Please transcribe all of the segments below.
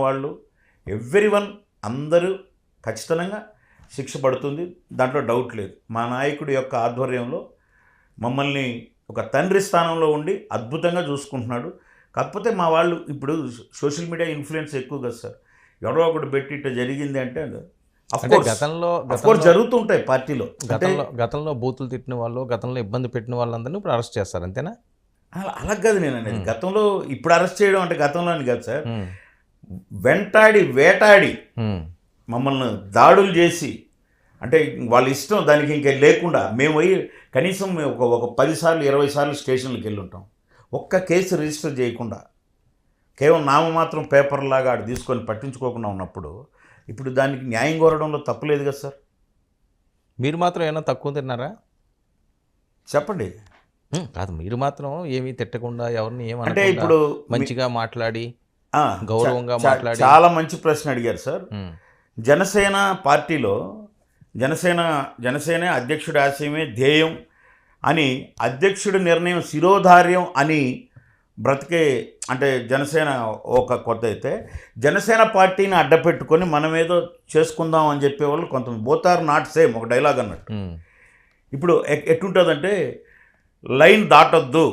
వాళ్ళు ఎవ్రీవన్ అందరూ ఖచ్చితంగా శిక్ష పడుతుంది, దాంట్లో డౌట్ లేదు. మా నాయకుడి యొక్క ఆధ్వర్యంలో మమ్మల్ని ఒక తండ్రి స్థానంలో ఉండి అద్భుతంగా చూసుకుంటున్నాడు. కాకపోతే మా వాళ్ళు ఇప్పుడు సోషల్ మీడియా ఇన్ఫ్లుయెన్స్ ఎక్కువ కదా సార్. ఎవరో ఒకటి పెట్టి ఇట్లా జరిగింది అంటే అఫ్కోర్స్ జరుగుతుంటాయి పార్టీలో. గతంలో బూతులు తిట్టిన వాళ్ళు, గతంలో ఇబ్బంది పెట్టిన వాళ్ళందరినీ ఇప్పుడు అరెస్ట్ చేస్తారు, అంతేనా? అలా కాదు నేను అనేది. గతంలో ఇప్పుడు అరెస్ట్ చేయడం అంటే గతంలో అని కాదు సార్. వెంటాడి వేటాడి మమ్మల్ని దాడులు చేసి, అంటే వాళ్ళ ఇష్టం దానికి ఇంకా లేకుండా మేము పోయి కనీసం ఒక 10 సార్లు 20 సార్లు స్టేషన్లకు వెళ్ళి ఉంటాం. ఒక్క కేసు రిజిస్టర్ చేయకుండా కేవలం నామమాత్రం పేపర్లాగా ఆడు తీసుకొని పట్టించుకోకుండా ఉన్నప్పుడు ఇప్పుడు దానికి న్యాయం కోరడంలో తప్పులేదు కదా సార్. మీరు మాత్రం ఏమైనా తక్కువ తిన్నారా? చెప్పండి. కాదు, మీరు మాత్రం ఏమీ తిట్టకుండా ఎవరిని అంటే ఇప్పుడు మంచిగా మాట్లాడి గౌరవంగా మాట్లాడి. చాలా మంచి ప్రశ్న అడిగారు సార్. జనసేన పార్టీలో జనసేన అధ్యక్షుడి ఆశయమే ధ్యేయం అని, అధ్యక్షుడి నిర్ణయం శిరోధార్యం అని బ్రతికే, అంటే జనసేన ఒక కొత్త అయితే జనసేన పార్టీని అడ్డపెట్టుకొని మనం ఏదో చేసుకుందాం అని చెప్పేవాళ్ళు కొంతమంది. బోత్ ఆర్ నాట్ సేమ్, ఒక డైలాగ్ అన్నట్టు. ఇప్పుడు ఎట్టుంటుందంటే లైన్ దాటొద్దు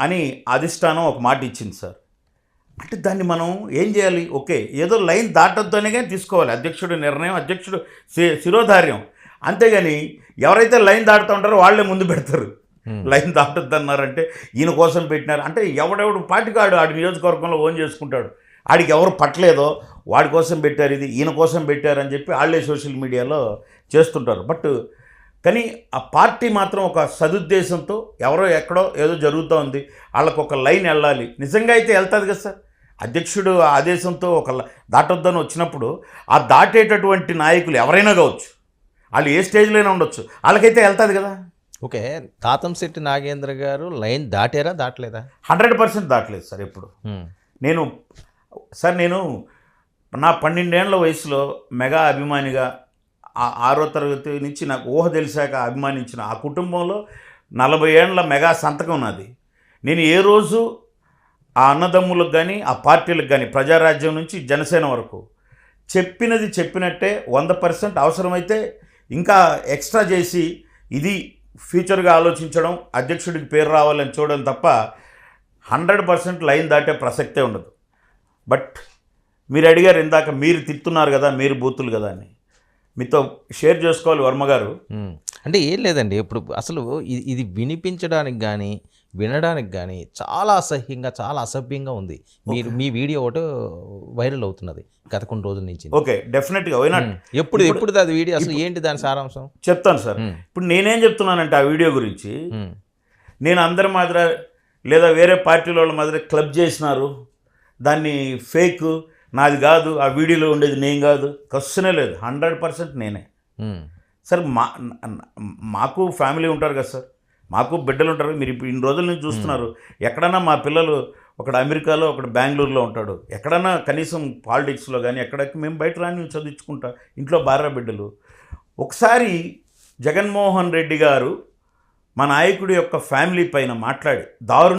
అని అధిష్టానం ఒక మాట ఇచ్చింది సార్. అంటే దాన్ని మనం ఏం చేయాలి? ఓకే, ఏదో లైన్ దాటొద్దు అనేగా తీసుకోవాలి అధ్యక్షుడి నిర్ణయం, అధ్యక్షుడు శిరోధార్యం. అంతేగాని ఎవరైతే లైన్ దాటుతూ ఉంటారో వాళ్ళే ముందు పెడతారు. లైన్ దాటొద్దు అన్నారంటే ఈయన కోసం పెట్టినారు అంటే ఎవడెవడు పార్టీకాడు ఆడి నియోజకవర్గంలో ఓన్ చేసుకుంటాడు. ఆడికి ఎవరు పట్టలేదో వాడి కోసం పెట్టారు, ఇది ఈయన కోసం పెట్టారు అని చెప్పి వాళ్ళే సోషల్ మీడియాలో చేస్తుంటారు. బట్ కానీ ఆ పార్టీ మాత్రం ఒక సదుద్దేశంతో ఎవరో ఎక్కడో ఏదో జరుగుతూ ఉంది, వాళ్ళకు ఒక లైన్ వెళ్ళాలి. నిజంగా అయితే వెళ్తుంది కదా సార్. అధ్యక్షుడు ఆదేశంతో ఒక దాటొద్దని వచ్చినప్పుడు ఆ దాటేటటువంటి నాయకులు ఎవరైనా కావచ్చు, వాళ్ళు ఏ స్టేజ్లోనే ఉండొచ్చు, వాళ్ళకైతే వెళ్తుంది కదా. ఓకే, తాతంశెట్టి నాగేంద్ర గారు లైన్ దాటారా దాటలేదా? 100% దాటలేదు సార్. ఎప్పుడు నేను నా 12 ఏళ్ల వయసులో మెగా అభిమానిగా 6వ తరగతి నుంచి నాకు ఊహ తెలిసాక అభిమానించిన ఆ కుటుంబంలో 40 ఏళ్ల మెగా సంతకం నాది. నేను ఏ రోజు ఆ అన్నదమ్ములకు కానీ ఆ పార్టీలకు కానీ ప్రజారాజ్యం నుంచి జనసేన వరకు చెప్పినది చెప్పినట్టే 100%, అవసరమైతే ఇంకా ఎక్స్ట్రా చేసి ఇది ఫ్యూచర్గా ఆలోచించడం, అధ్యక్షుడికి పేరు రావాలని చూడడం తప్ప 100% లైన్ దాటే ప్రసక్తే ఉండదు. బట్ మీరు అడిగారు ఇందాక, మీరు తిట్టున్నారు కదా, మీరు బూతులు కదా అని, మీతో షేర్ చేసుకోవాలి వర్మ గారు. అంటే ఏం లేదండి, ఇప్పుడు అసలు ఇది వినిపించడానికి కానీ వినడానికి కానీ చాలా అసహ్యంగా, చాలా అసభ్యంగా ఉంది. మీ వీడియో ఒకటి వైరల్ అవుతున్నది గత కొన్ని రోజుల నుంచి. ఓకే, డెఫినెట్గా ఎప్పుడు అది వీడియో అసలు ఏంటి, దాని సారాంశం చెప్తాను సార్. ఇప్పుడు నేనేం చెప్తున్నానంటే ఆ వీడియో గురించి, నేను అందరి మాదిరి లేదా వేరే పార్టీల వాళ్ళ మాదిరి క్లబ్ చేసినారు, దాన్ని ఫేక్, నాది కాదు, ఆ వీడియోలో ఉండేది నేను కాదు, క్వశ్చనే లేదు. 100% నేనే సార్. మాకు ఫ్యామిలీ ఉంటారు కదా సార్, మాకు బిడ్డలు ఉంటారు. మీరు ఇప్పుడు ఇన్ని రోజుల నుంచి చూస్తున్నారు, ఎక్కడన్నా మా పిల్లలు ఒకడు అమెరికాలో ఒకడు బెంగళూరులో ఉంటాడు, ఎక్కడన్నా కనీసం పాలిటిక్స్లో కానీ ఎక్కడికి మేము బయట రాని చదివించుకుంటా, ఇంట్లో భార్య బిడ్డలు. ఒకసారి జగన్మోహన్ రెడ్డి గారు మా నాయకుడి యొక్క ఫ్యామిలీ పైన మాట్లాడి దారుణ